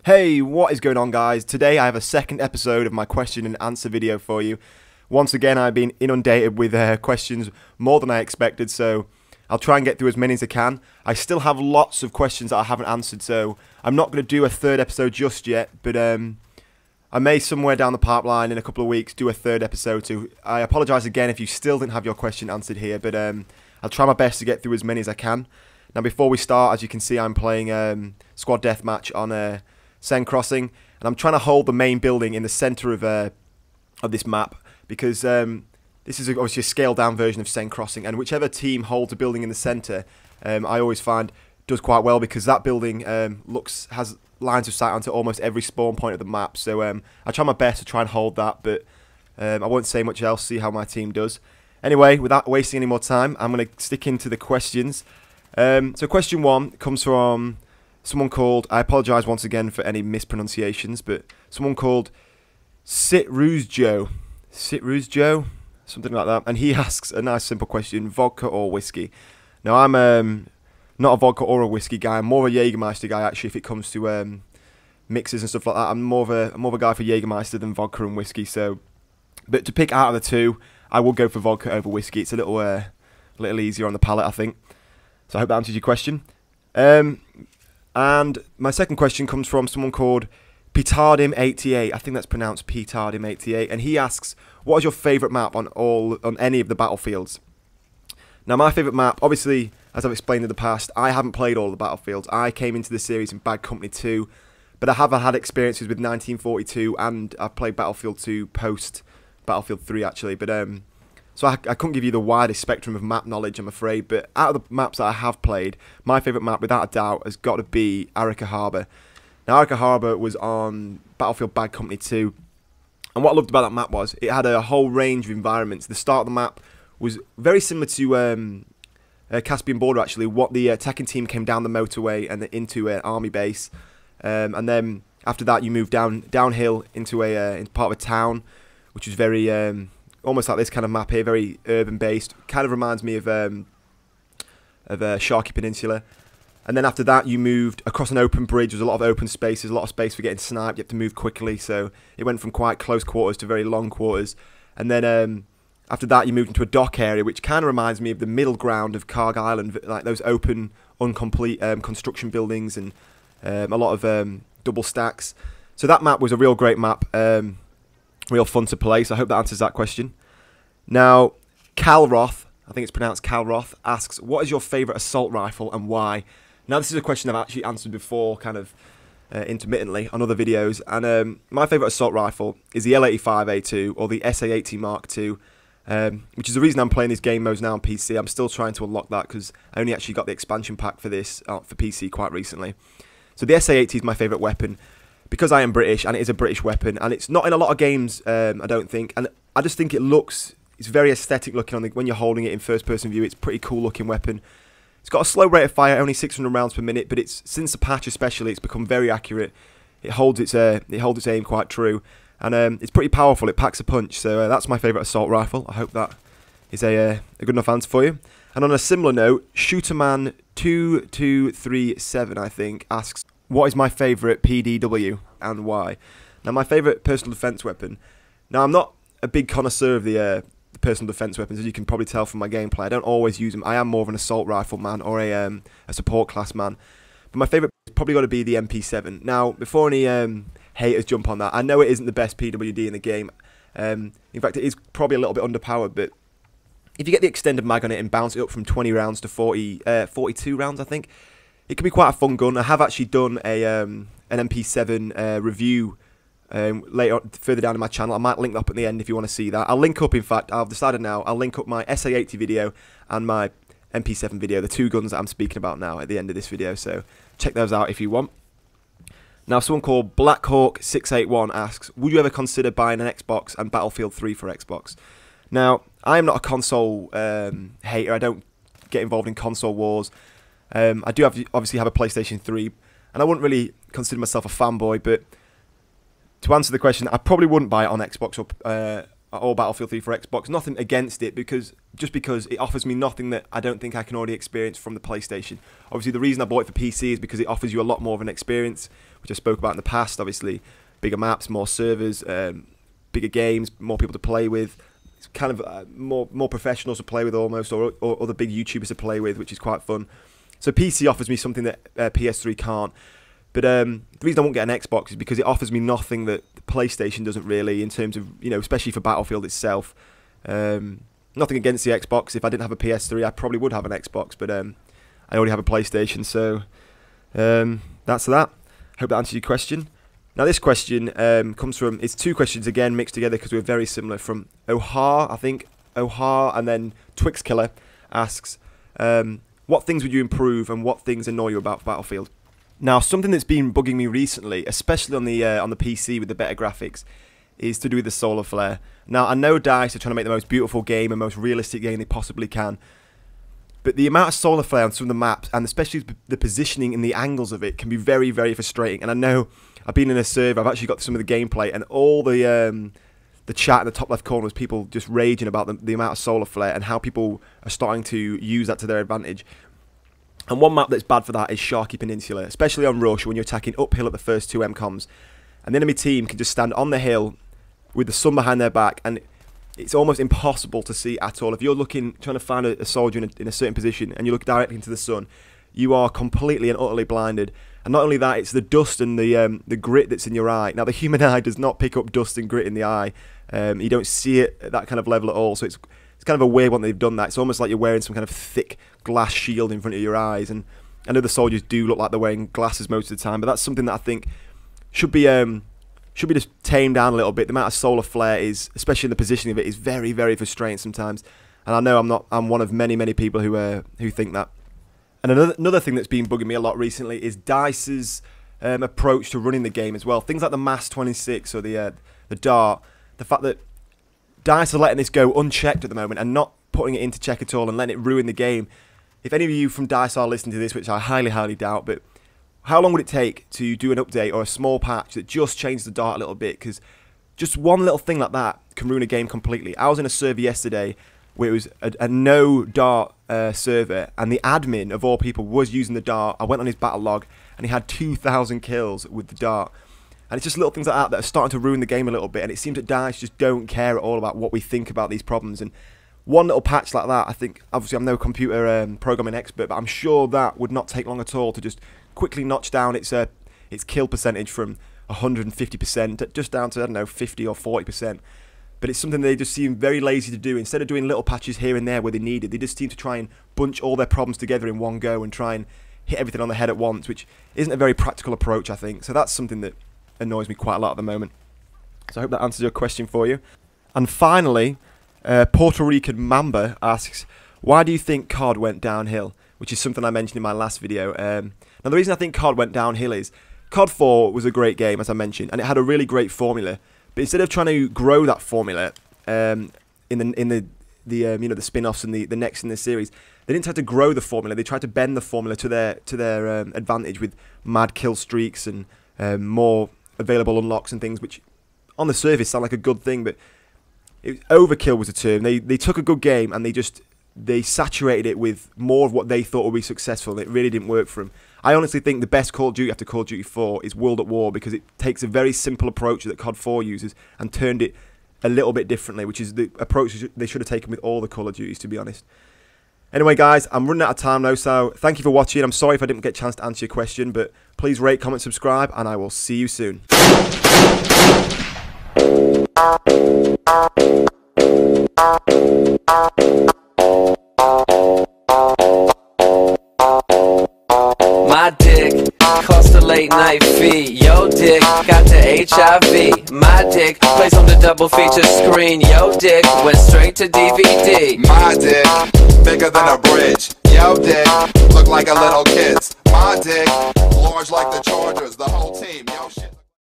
Hey, what is going on, guys? Today I have a second episode of my question and answer video for you. Once again, I've been inundated with questions more than I expected, so I'll try and get through as many as I can. I still have lots of questions that I haven't answered, so I'm not going to do a third episode just yet, but I may somewhere down the pipeline in a couple of weeks do a third episode too. I apologise again if you still didn't have your question answered here, but I'll try my best to get through as many as I can. Now, before we start, as you can see, I'm playing Squad Deathmatch on Seine Crossing, and I'm trying to hold the main building in the centre of this map because this is obviously a scaled down version of Seine Crossing, and whichever team holds a building in the centre, I always find does quite well because that building has lines of sight onto almost every spawn point of the map. So I try my best to try and hold that, but I won't say much else. See how my team does. Anyway, without wasting any more time, I'm going to stick into the questions. So question one comes from someone called, I apologise once again for any mispronunciations, but someone called Sitruzjo, something like that, and he asks a nice simple question: vodka or whiskey? Now, I'm not a vodka or a whiskey guy. I'm more of a Jägermeister guy, actually, if it comes to mixes and stuff like that. I'm more of a guy for Jägermeister than vodka and whiskey. So, but to pick out of the two, I will go for vodka over whiskey. It's a little easier on the palate, I think. So I hope that answers your question. And my second question comes from someone called Petardim88. I think that's pronounced Petardim88. And he asks, what is your favourite map on any of the battlefields? Now, my favourite map, obviously, as I've explained in the past, I haven't played all the battlefields. I came into the series in Bad Company 2, but I have had experiences with 1942, and I've played Battlefield 2 post Battlefield 3, actually. But so I couldn't give you the widest spectrum of map knowledge, I'm afraid, but out of the maps that I have played, my favourite map, without a doubt, has got to be Arica Harbour. Now, Arica Harbour was on Battlefield Bad Company 2, and what I loved about that map was it had a whole range of environments. The start of the map was very similar to Caspian Border, actually. What the attacking team came down the motorway and into an army base, and then after that you moved downhill into part of a town, which was very almost like this kind of map here, very urban based. Kind of reminds me of Sharkey Peninsula. And then after that, you moved across an open bridge. There's a lot of open spaces, a lot of space for getting sniped. You have to move quickly, so it went from quite close quarters to very long quarters. And then after that, you moved into a dock area, which kind of reminds me of the middle ground of Carg Island, like those open, incomplete construction buildings and a lot of double stacks. So that map was a real great map. Real fun to play, so I hope that answers that question. Now, Calroth, I think it's pronounced Calroth, asks, what is your favourite assault rifle and why? Now, this is a question I've actually answered before, kind of intermittently on other videos, and my favourite assault rifle is the L85A2 or the SA80 Mark II, which is the reason I'm playing these game modes now on PC. I'm still trying to unlock that because I only actually got the expansion pack for this for PC quite recently. So the SA80 is my favourite weapon, because I am British, and it is a British weapon, and it's not in a lot of games, I don't think, and I just think it's very aesthetic looking when you're holding it in first-person view. It's a pretty cool-looking weapon. It's got a slow rate of fire, only 600 rounds per minute, but since the patch especially, it's become very accurate. It holds its aim quite true, and it's pretty powerful. It packs a punch, so that's my favourite assault rifle. I hope that is a good enough answer for you. And on a similar note, Shooterman2237, I think, asks, what is my favourite PDW and why? Now, my favourite personal defence weapon. Now, I'm not a big connoisseur of the personal defence weapons, as you can probably tell from my gameplay. I don't always use them. I am more of an assault rifle man or a support class man. But my favourite is probably got to be the MP7. Now, before any haters jump on that, I know it isn't the best PWD in the game. In fact, it is probably a little bit underpowered, but if you get the extended mag on it and bounce it up from 20 rounds to 42 rounds, I think, it can be quite a fun gun. I have actually done an MP7 review further down in my channel. I might link that up at the end if you want to see that. I'll link up, in fact, I've decided now, I'll link up my SA80 video and my MP7 video, the two guns that I'm speaking about now at the end of this video, so check those out if you want. Now, someone called Blackhawk681 asks, would you ever consider buying an Xbox and Battlefield 3 for Xbox? Now, I am not a console hater. I don't get involved in console wars. I do obviously have a PlayStation 3, and I wouldn't really consider myself a fanboy, but to answer the question, I probably wouldn't buy it on Xbox or Battlefield 3 for Xbox. Nothing against it, because it offers me nothing that I don't think I can already experience from the PlayStation. Obviously, the reason I bought it for PC is because it offers you a lot more of an experience, which I spoke about in the past. Obviously, bigger maps, more servers, bigger games, more people to play with. It's kind of more professionals to play with almost, or other big YouTubers to play with, which is quite fun. So PC offers me something that PS3 can't. But the reason I won't get an Xbox is because it offers me nothing that the PlayStation doesn't really, in terms of, especially for Battlefield itself. Nothing against the Xbox. If I didn't have a PS3, I probably would have an Xbox, but I already have a PlayStation, so that's that. Hope that answers your question. Now this question comes from, it's two questions again mixed together because we're very similar, from Ohar, I think, and then Twix Killer asks, what things would you improve and what things annoy you about Battlefield? Now, something that's been bugging me recently, especially on the PC with the better graphics, is to do with the solar flare. Now, I know DICE are trying to make the most beautiful game and most realistic game they possibly can, but the amount of solar flare on some of the maps, and especially the positioning and the angles of it, can be very, very frustrating. And I know I've been in a server, I've actually got some of the gameplay, and all the chat in the top left corner was people just raging about the amount of solar flare and how people are starting to use that to their advantage. And one map that's bad for that is Sharky Peninsula, especially on Rush when you're attacking uphill at the first two MCOMs. And the enemy team can just stand on the hill with the sun behind their back, and it's almost impossible to see at all. If you're trying to find a soldier in a certain position and you look directly into the sun, you are completely and utterly blinded. And not only that, it's the dust and the grit that's in your eye. Now, the human eye does not pick up dust and grit in the eye. You don't see it at that kind of level at all, so it's kind of a weird one they've done that. It's almost like you're wearing some kind of thick glass shield in front of your eyes, and I know the soldiers do look like they're wearing glasses most of the time, but that's something that I think should be just tamed down a little bit. The amount of solar flare is, especially in the positioning of it, is very, very frustrating sometimes. And I know I'm one of many, many people who think that. And another thing that's been bugging me a lot recently is DICE's approach to running the game as well. Things like the MAS 26 or the Dart, the fact that DICE are letting this go unchecked at the moment and not putting it into check at all and letting it ruin the game. If any of you from DICE are listening to this, which I highly, highly doubt, but how long would it take to do an update or a small patch that just changes the Dart a little bit? Because just one little thing like that can ruin a game completely. I was in a server yesterday where it was a no Dart server, and the admin of all people was using the Dart. I went on his Battlelog and he had 2,000 kills with the Dart. And it's just little things like that that are starting to ruin the game a little bit, and it seems that DICE just don't care at all about what we think about these problems. And one little patch like that, I think, obviously I'm no computer programming expert, but I'm sure that would not take long at all to just quickly notch down its kill percentage from 150% just down to, I don't know, 50 or 40%. But it's something they just seem very lazy to do. Instead of doing little patches here and there where they need it, they just seem to try and bunch all their problems together in one go and try and hit everything on the head at once, which isn't a very practical approach, I think. So that's something that annoys me quite a lot at the moment. So I hope that answers your question for you. And finally, Puerto Rican Mamba asks, why do you think COD went downhill? Which is something I mentioned in my last video. Now the reason I think COD went downhill is COD 4 was a great game, as I mentioned, and it had a really great formula. But instead of trying to grow that formula in the spin-offs and the next in the series, they didn't try to grow the formula. They tried to bend the formula to their advantage with mad kill streaks and more available unlocks and things, which on the surface sound like a good thing, but overkill was the term. They took a good game and they saturated it with more of what they thought would be successful, and it really didn't work for them. I honestly think the best Call of Duty after Call of Duty 4 is World at War, because it takes a very simple approach that COD 4 uses and turned it a little bit differently, which is the approach they should have taken with all the Call of Duties, to be honest. Anyway, guys, I'm running out of time now, so thank you for watching. I'm sorry if I didn't get a chance to answer your question, but please rate, comment, subscribe, and I will see you soon. My dick cost a late night fee. Yo dick got the HIV. My dick plays on the double feature screen. Yo dick went straight to DVD. My dick bigger than a bridge. Yo dick look like a little kid's. My dick large like the Chargers. The whole team. Yo shit.